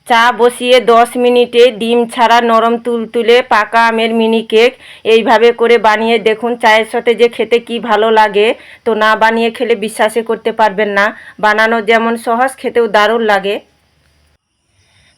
চা বসিয়ে 10 মিনিটে ডিম ছাড়া নরম তুলতুলে পাকা আমের মিনি কেক এইভাবে করে বানিয়ে দেখুন। চায়ের সাথে যে খেতে কি ভালো লাগে, তো না বানিয়ে খেলে বিশ্বাসই করতে পারবেন না। বানানো যেমন সহজ, খেতেও দারুণ লাগে।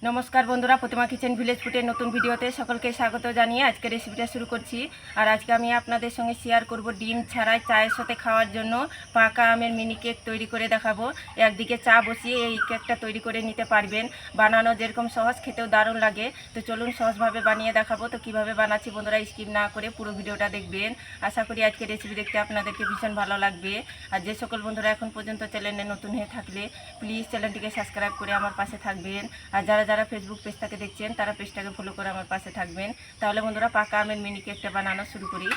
নমস্কার বন্ধুরা, প্রতিমা কিচেন ভিলেজ ফুডের নতুন ভিডিওতে সকলকে স্বাগত জানিয়ে আজকে রেসিপিটা শুরু করছি। আর আজকে আমি আপনাদের সঙ্গে শেয়ার করব ডিম ছাড়াই চায়ের সাথে খাওয়ার জন্য পাকা আমের মিনি কেক তৈরি করে দেখাবো। একদিকে চা বসিয়ে এই কেকটা তৈরি করে নিতে পারবেন। বানানো যেরকম সহজ, খেতেও দারুণ লাগে। তো চলুন সহজভাবে বানিয়ে দেখাবো। তো কিভাবে বানাচ্ছি বন্ধুরা, স্কিপ না করে পুরো ভিডিওটা দেখবেন। আশা করি আজকে রেসিপি দেখতে আপনাদেরকে ভীষণ ভালো লাগবে। আর যে সকল বন্ধুরা এখন পর্যন্ত চ্যানেলে নতুন হয়ে থাকলে প্লিজ চ্যানেলটিকে সাবস্ক্রাইব করে আমার পাশে থাকবেন। আর যারা ফেসবুক পেজটাকে দেখছেন তারা পেজটাকে ফলো করে আমার পাশে থাকবেন। তাহলে বন্ধুরা পাকা আমের মিনি কেকটা বানানো শুরু করি।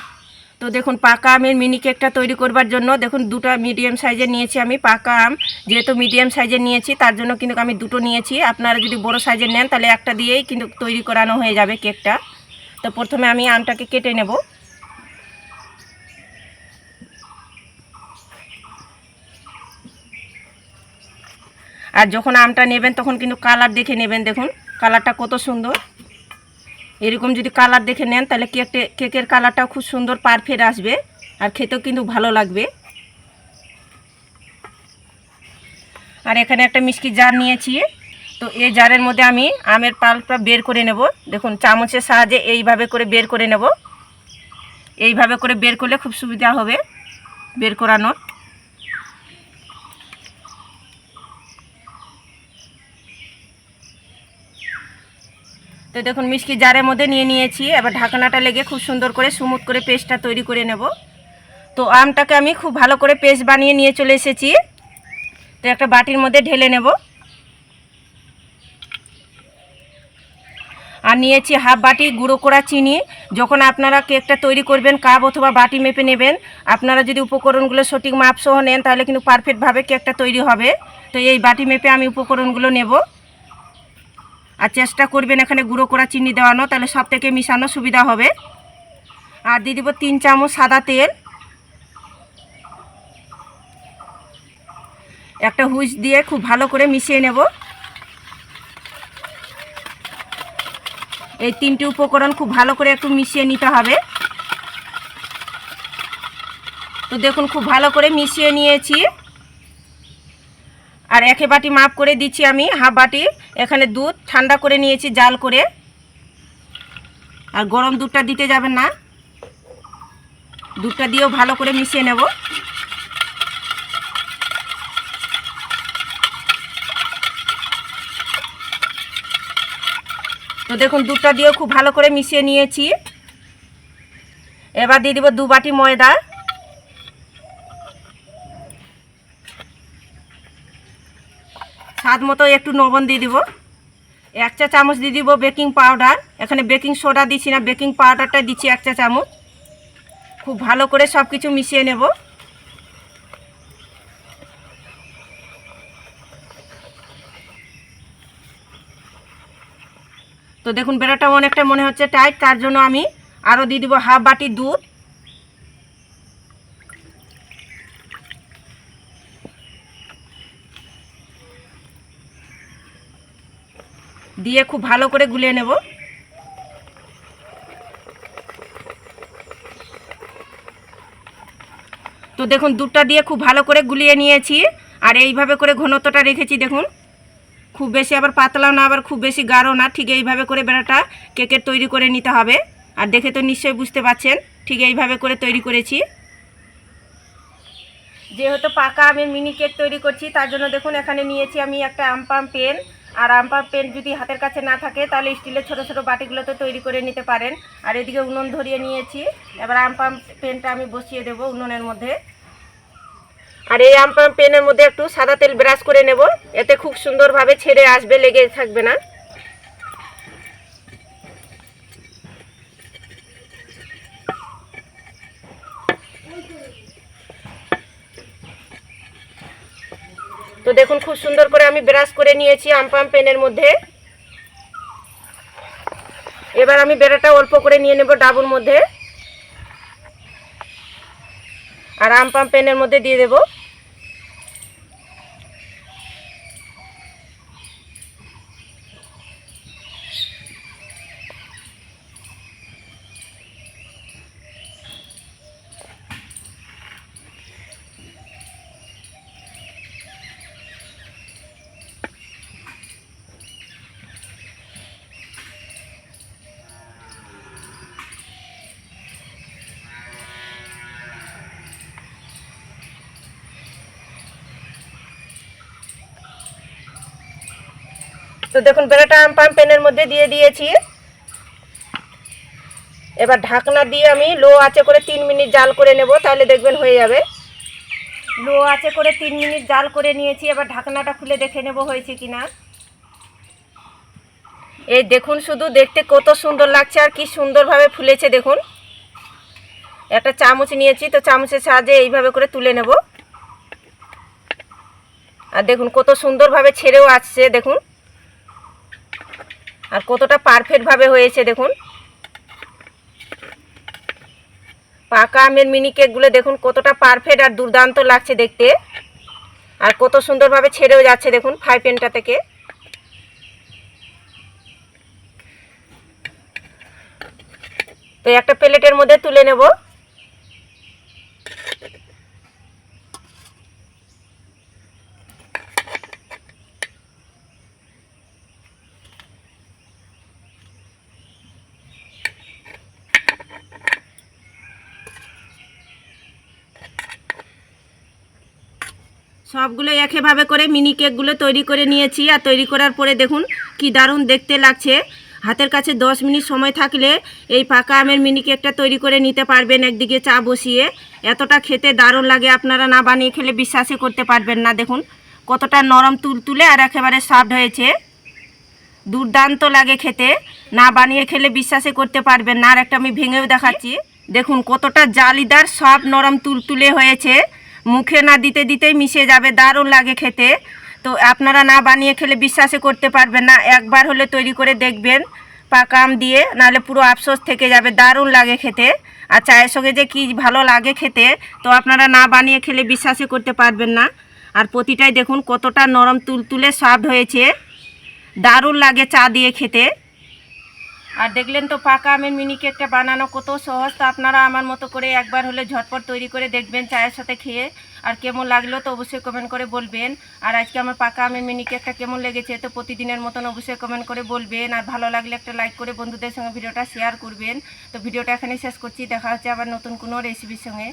তো দেখুন, পাকা আমের মিনি কেকটা তৈরি করবার জন্য দেখুন দুটো মিডিয়াম সাইজের নিয়েছি আমি পাকা আম। যেহেতু মিডিয়াম সাইজের নিয়েছি তার জন্য কিন্তু আমি দুটো নিয়েছি। আপনারা যদি বড় সাইজের নেন তাহলে একটা দিয়েই কিন্তু তৈরি করানো হয়ে যাবে কেকটা। তো প্রথমে আমি আমটাকে কেটে নেব। আর যখন আমটা নেবেন তখন কিন্তু কালার দেখে নেবেন। দেখুন কালারটা কত সুন্দর। এরকম যদি কালার দেখে নেন তাহলে কেকের কালারটাও খুব সুন্দর পারফেক্ট আসবে, আর খেতেও কিন্তু ভালো লাগবে। আর এখানে একটা মিষ্টি জার নিয়েছি। তো এই জারের মধ্যে আমি আমের পাল্পটা বের করে নেব। দেখুন চামচের সাহায্যে এইভাবে করে বের করে নেব। এইভাবে করে বের করলে খুব সুবিধা হবে বের করানোর। তো দেখুন মিষ্টি জারের মধ্যে নিয়ে নিয়েছি। এবার ঢাকনাটা লেগে খুব সুন্দর করে স্মুথ করে পেস্টটা তৈরি করে নেব। তো আমটাকে আমি খুব ভালো করে পেস্ট বানিয়ে নিয়ে চলে এসেছি। তো একটা বাটির মধ্যে ঢেলে নেব। আর নিয়েছি হাফ বাটি গুঁড়ো করা চিনি। যখন আপনারা কেকটা তৈরি করবেন কাপ অথবা বাটি মেপে নেবেন। আপনারা যদি উপকরণগুলো সঠিক মাপসহ নেন তাহলে কিন্তু পারফেক্টভাবে কেকটা তৈরি হবে। তো এই বাটি মেপে আমি উপকরণগুলো নেব। আর চেষ্টা করবেন এখানে গুঁড়ো করা চিনি দেওয়ানো, তাহলে সব থেকে মিশানো সুবিধা হবে। আর দিয়ে দেবো 3 চামচ সাদা তেল। একটা হুইস্ক দিয়ে খুব ভালো করে মিশিয়ে নেব। এই 3টি উপকরণ খুব ভালো করে একটু মিশিয়ে নিতে হবে। তো দেখুন খুব ভালো করে মিশিয়ে নিয়েছি। আর একে বাটি মাপ করে দিচ্ছি আমি হাফ বাটি। এখানে দুধ ঠান্ডা করে নিয়েছি জাল করে। আর গরম দুধটা দিতে যাবেন না, দুধটা দিয়েও ভালো করে মিশিয়ে নেব। তো দেখুন দুধটা দিয়েও খুব ভালো করে মিশিয়ে নিয়েছি। এবার দিয়ে দেবো 2 বাটি ময়দা। স্বাদ মতো একটু লবণ দিয়ে দিব। 1 চা চামচ দিয়ে দিব বেকিং পাউডার। এখানে বেকিং সোডা দিচ্ছি না, বেকিং পাউডারটা দিচ্ছি 1 চা চামচ। খুব ভালো করে সব কিছু মিশিয়ে নেব। তো দেখুন বেড়াটা অনেকটা মনে হচ্ছে টাইট, তার জন্য আমি আরও দিয়ে দিব হাফ বাটি দুধ। দিয়ে খুব ভালো করে গুলিয়ে নেব। তো দেখুন দুধটা দিয়ে খুব ভালো করে গুলিয়ে নিয়েছি। আর এইভাবে করে ঘনত্বটা রেখেছি। দেখুন খুব বেশি আবার পাতলাও না, আবার খুব বেশি গাঢ় না, ঠিক এইভাবে করে বেড়াটা কেকের তৈরি করে নিতে হবে। আর দেখে তো নিশ্চয়ই বুঝতে পারছেন ঠিক এইভাবে করে তৈরি করেছি। যেহেতু পাকা আমের মিনি কেক তৈরি করছি তার জন্য দেখুন এখানে নিয়েছি আমি একটা আমপাম পেন। আর আমপাম পেন যদি হাতের কাছে না থাকে তাহলে স্টিলের ছোটো ছোটো বাটিগুলোতে তৈরি করে নিতে পারেন। আর এদিকে উনুন ধরিয়ে নিয়েছি। এবার আমপাম পেনটা আমি বসিয়ে দেবো উনুনের মধ্যে। আর এই আমপাম পেনের মধ্যে একটু সাদা তেল ব্রাশ করে নেব, এতে খুব সুন্দরভাবে ছেড়ে আসবে, লেগে থাকবে না। তো দেখুন খুব সুন্দর করে আমি ব্রাশ করে নিয়েছি আমপাম পেনের মধ্যে। এবার আমি বেড়াটা অল্প করে নিয়ে নেব ডাবুর মধ্যে। আর আমপাম পেনের মধ্যে দিয়ে দেব। তো দেখুন বেড়াটা আম পাম প্যানের মধ্যে দিয়ে দিয়েছি। এবার ঢাকনা দিয়ে আমি লো আঁচে করে 3 মিনিট জাল করে নেব, তাহলে দেখবেন হয়ে যাবে। লো আঁচে করে 3 মিনিট জাল করে নিয়েছি। এবার ঢাকনাটা খুলে দেখে নেব হয়েছে কিনা। এই দেখুন, শুধু দেখতে কত সুন্দর লাগছে আর কি সুন্দরভাবে ফুলেছে দেখুন। একটা চামচ নিয়েছি, তো চামচের সাহায্যে এইভাবে করে তুলে নেব। আর দেখুন কত সুন্দরভাবে ছেড়েও আসছে দেখুন, আর কতটা পারফেক্টভাবে হয়েছে দেখুন। পাকা আমের মিনি কেকগুলো দেখুন কতটা পারফেক্ট আর দুর্দান্ত লাগছে দেখতে, আর কত সুন্দরভাবে ছেড়েও যাচ্ছে দেখুন ফ্রাই প্যানটা থেকে। তো একটা প্লেটের মধ্যে তুলে নেব। সবগুলো একইভাবে করে মিনি কেকগুলো তৈরি করে নিয়েছি। আর তৈরি করার পরে দেখুন কি দারুণ দেখতে লাগছে। হাতের কাছে 10 মিনিট সময় থাকলে এই পাকা আমের মিনি কেকটা তৈরি করে নিতে পারবেন একদিকে চা বসিয়ে। এতটা খেতে দারুণ লাগে, আপনারা না বানিয়ে খেলে বিশ্বাসই করতে পারবেন না। দেখুন কতটা নরম তুলতুলে আর একেবারে সফট হয়েছে, দুর্দান্ত লাগে খেতে। না বানিয়ে খেলে বিশ্বাসই করতে পারবেন না। আর একটা আমি ভেঙেও দেখাচ্ছি, দেখুন কতটা জালিদার সফট নরম তুলতুলে হয়েছে, মুখে না দিতে দিতেই মিশে যাবে, দারুণ লাগে খেতে। তো আপনারা না বানিয়ে খেলে বিশ্বাসই করতে পারবেন না, একবার হলে তৈরি করে দেখবেন পাকা আম দিয়ে, নাহলে পুরো আফসোস থেকে যাবে, দারুণ লাগে খেতে। আর চায়ের সঙ্গে যে কি ভালো লাগে খেতে, তো আপনারা না বানিয়ে খেলে বিশ্বাসই করতে পারবেন না। আর প্রতিটাই দেখুন কতটা নরম তুলতুলে সফট হয়েছে, দারুণ লাগে চা দিয়ে খেতে। আর দেখলেন তো পাকা আমের মিনি কেকটা বানানো কত সহজ। তো আপনারা আমার মতো করে একবার হলে ঝটপট তৈরি করে দেখবেন চায়ের সাথে খেয়ে। আর কেমন লাগলো তো অবশ্যই কমেন্ট করে বলবেন। আর আজকে আমার পাকা আমের মিনি কেকটা কেমন লেগেছে তো প্রতিদিনের মতন অবশ্যই কমেন্ট করে বলবেন। আর ভালো লাগলে একটা লাইক করে বন্ধুদের সঙ্গে ভিডিওটা শেয়ার করবেন। তো ভিডিওটা এখানেই শেষ করছি, দেখা হচ্ছে আবার নতুন কোনো রেসিপির সঙ্গে।